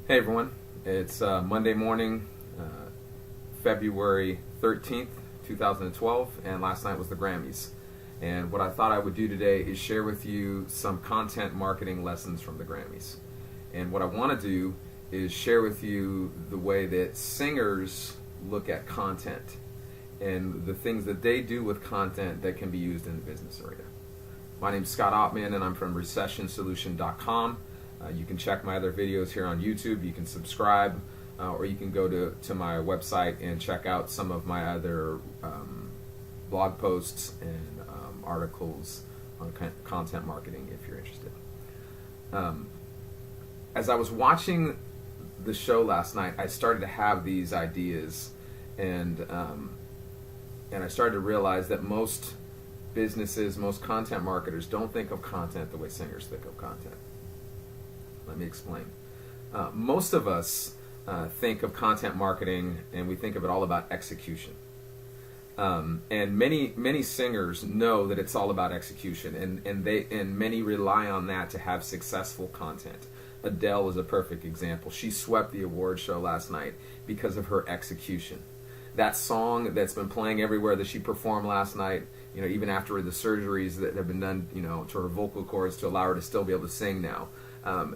Hey everyone, it's Monday morning, February 13th, 2012, and last night was the Grammys. And what I thought I would do today is share with you some content marketing lessons from the Grammys. And what I want to do is share with you the way that singers look at content and the things that they do with content that can be used in the business arena. My name's Scott Ottman, and I'm from recessionsolution.com. You can check my other videos here on YouTube. You can subscribe, or you can go to my website and check out some of my other blog posts and articles on content marketing if you're interested. As I was watching the show last night, I started to have these ideas, and I started to realize that most businesses, most content marketers don't think of content the way singers think of content. Let me explain. Most of us think of content marketing, and we think of it all about execution. And many singers know that it's all about execution, and many rely on that to have successful content. Adele is a perfect example. She swept the award show last night because of her execution. That song that's been playing everywhere that she performed last night, even after the surgeries that have been done, to her vocal cords to allow her to still be able to sing now.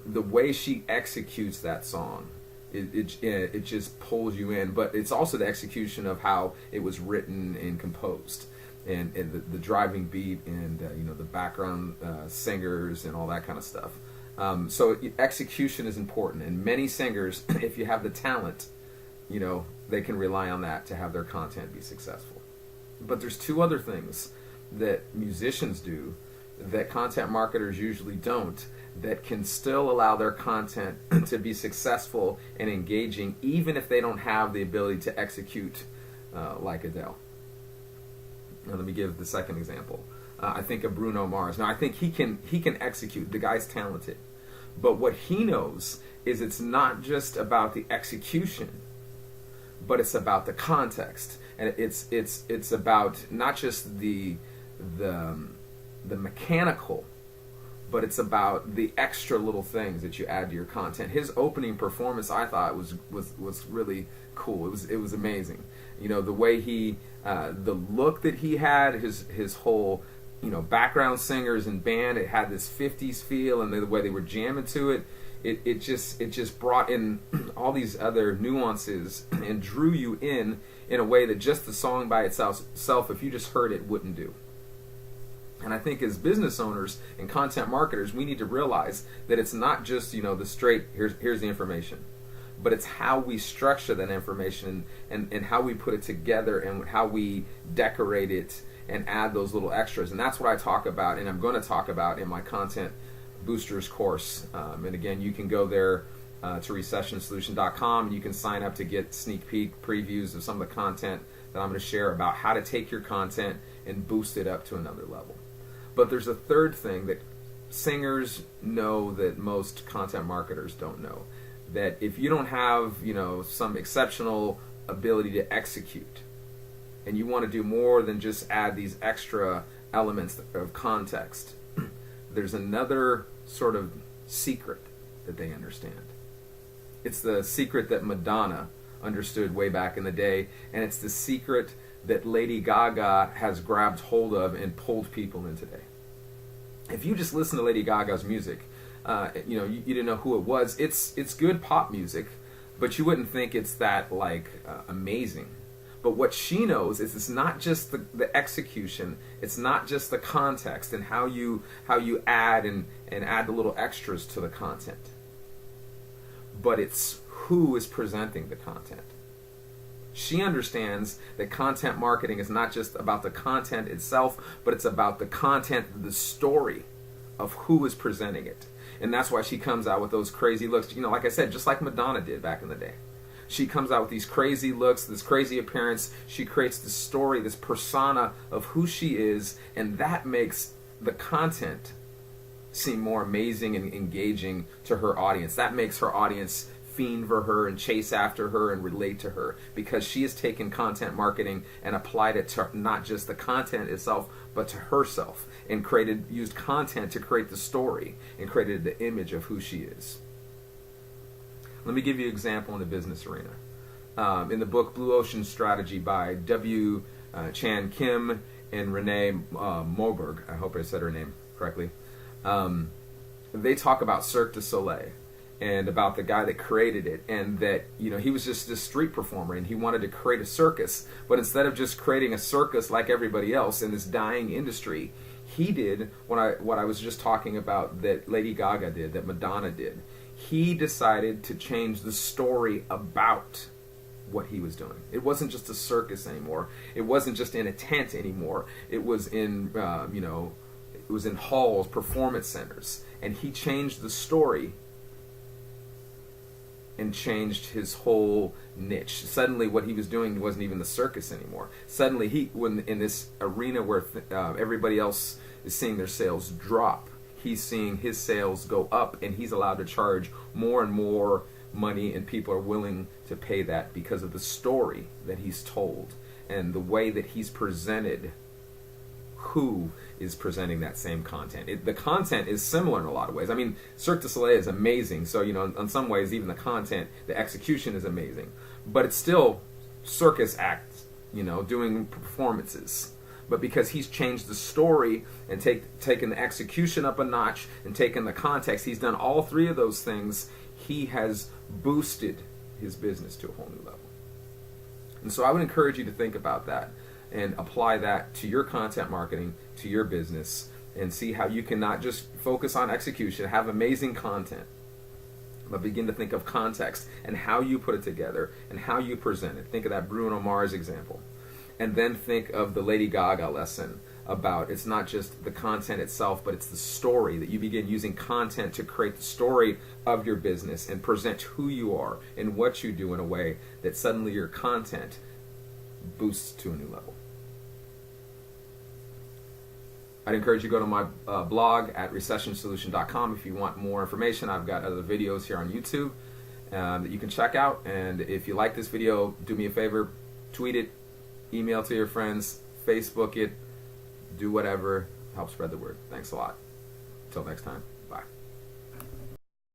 The way she executes that song, it just pulls you in. But it's also the execution of how it was written and composed, and the driving beat, and the background singers and all that kind of stuff. So execution is important, and many singers, if you have the talent, they can rely on that to have their content be successful. But there's two other things that musicians do that content marketers usually don't, that can still allow their content to be successful and engaging, even if they don't have the ability to execute like Adele. Now, let me give the second example. I think of Bruno Mars. Now, I think he can execute. The guy's talented. But what he knows is it's not just about the execution, but it's about the context. And it's about not just the mechanical, but it's about the extra little things that you add to your content. His opening performance, I thought, was really cool. It was amazing. The way the look that he had, his whole, background singers and band, it had this 50s feel, and the way they were jamming to it, it just brought in all these other nuances and drew you in a way that just the song by itself, if you just heard it, wouldn't do. And I think as business owners and content marketers, we need to realize that it's not just, the straight, here's the information, but it's how we structure that information and how we put it together and how we decorate it and add those little extras. And that's what I talk about, and I'm going to talk about in my Content Boosters course. And again, you can go there to recessionsolution.com, and you can sign up to get sneak peek previews of some of the content that I'm going to share about how to take your content and boost it up to another level. But there's a third thing that singers know that most content marketers don't know. That if you don't have, some exceptional ability to execute, and you want to do more than just add these extra elements of context, there's another sort of secret that they understand. It's the secret that Madonna understood way back in the day, and it's the secret that Lady Gaga has grabbed hold of and pulled people in today. If you just listen to Lady Gaga's music, you didn't know who it was. It's good pop music, but you wouldn't think it's that amazing. But what she knows is it's not just the execution, it's not just the context and how you add and add the little extras to the content, but it's who is presenting the content. She understands that content marketing is not just about the content itself, but it's about the content, the story of who is presenting it. And that's why she comes out with those crazy looks. Like I said, just like Madonna did back in the day. She comes out with these crazy looks, this crazy appearance. She creates this story, this persona of who she is, and that makes the content seem more amazing and engaging to her audience. That makes her audience fiend for her and chase after her and relate to her, because she has taken content marketing and applied it to not just the content itself, but to herself, and used content to create the story and created the image of who she is. Let me give you an example in the business arena. In the book Blue Ocean Strategy by W. Chan Kim and Renee Moberg, I hope I said her name correctly, they talk about Cirque du Soleil and about the guy that created it, and that, you know, he was just this street performer and he wanted to create a circus, but instead of just creating a circus like everybody else in this dying industry, he did what I was just talking about, that Lady Gaga did, that Madonna did. He decided to change the story about what he was doing. It wasn't just a circus anymore. It wasn't just in a tent anymore. It was in, it was in halls, performance centers, and he changed the story and changed his whole niche. Suddenly what he was doing wasn't even the circus anymore. Suddenly when in this arena where everybody else is seeing their sales drop, he's seeing his sales go up, and he's allowed to charge more and more money, and people are willing to pay that because of the story that he's told and the way that he's presented who is presenting that same content. The content is similar in a lot of ways. I mean, Cirque du Soleil is amazing, so, you know, in some ways even the content, the execution is amazing, but it's still circus acts, you know, doing performances. But because he's changed the story and taken the execution up a notch and taken the context, he's done all three of those things, he has boosted his business to a whole new level. And so I would encourage you to think about that and apply that to your content marketing, to your business, and see how you can not just focus on execution, have amazing content, but begin to think of context and how you put it together and how you present it. Think of that Bruno Mars example. And then think of the Lady Gaga lesson about it's not just the content itself, but it's the story, that you begin using content to create the story of your business and present who you are and what you do in a way that suddenly your content boosts to a new level. I'd encourage you to go to my blog at recessionsolution.com if you want more information. I've got other videos here on YouTube that you can check out. And if you like this video, do me a favor, tweet it, email to your friends, Facebook it, do whatever, help spread the word. Thanks a lot. Until next time.